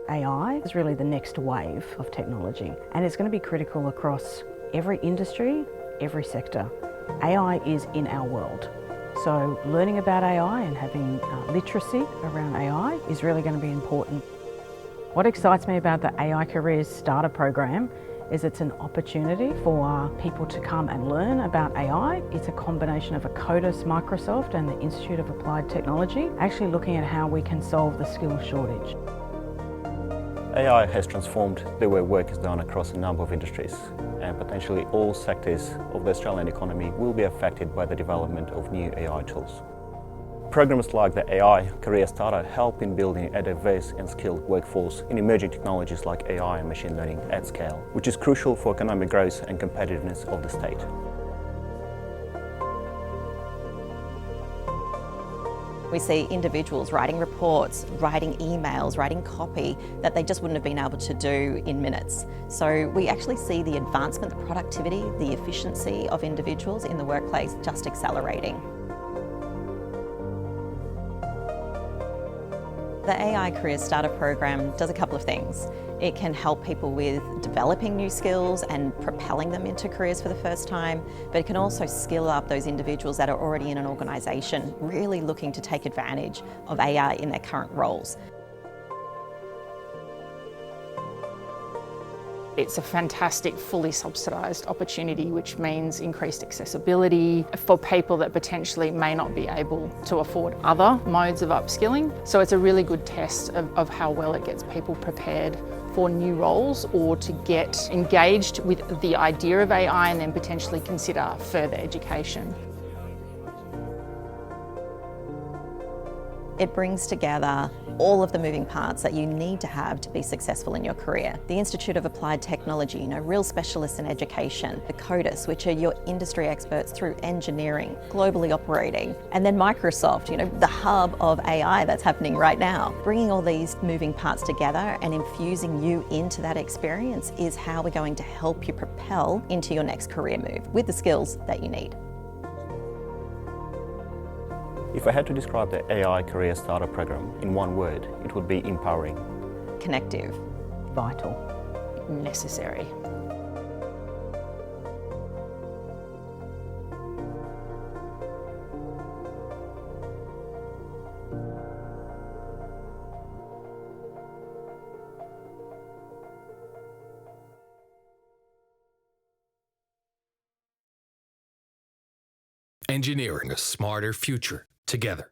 AI is really the next wave of technology, and it's going to be critical across every industry, every sector. AI is in our world. So learning about AI and having literacy around AI is really going to be important. What excites me about the AI Career Starter program is it's an opportunity for people to come and learn about AI. It's a combination of Akkodis, Microsoft and the Institute of Applied Technology, actually looking at how we can solve the skills shortage. AI has transformed the way work is done across a number of industries, and potentially all sectors of the Australian economy will be affected by the development of new AI tools. Programs like the AI Career Starter help in building a diverse and skilled workforce in emerging technologies like AI and machine learning at scale, which is crucial for economic growth and competitiveness of the state. We see individuals writing reports, writing emails, writing copy that they just wouldn't have been able to do in minutes. So we actually see the advancement, the productivity, the efficiency of individuals in the workplace just accelerating. The AI Career Starter program does a couple of things. It can help people with developing new skills and propelling them into careers for the first time, but it can also skill up those individuals that are already in an organisation, really looking to take advantage of AI in their current roles. It's a fantastic, fully subsidised opportunity, which means increased accessibility for people that potentially may not be able to afford other modes of upskilling. So it's a really good test of how well it gets people prepared for new roles or to get engaged with the idea of AI and then potentially consider further education. It brings together all of the moving parts that you need to have to be successful in your career. The Institute of Applied Technology, real specialists in education. Akkodis, which are your industry experts through engineering, globally operating. And then Microsoft, the hub of AI that's happening right now. Bringing all these moving parts together and infusing you into that experience is how we're going to help you propel into your next career move with the skills that you need. If I had to describe the AI Career Starter program in one word, it would be empowering. Connective. Vital. Necessary. Engineering a smarter future together.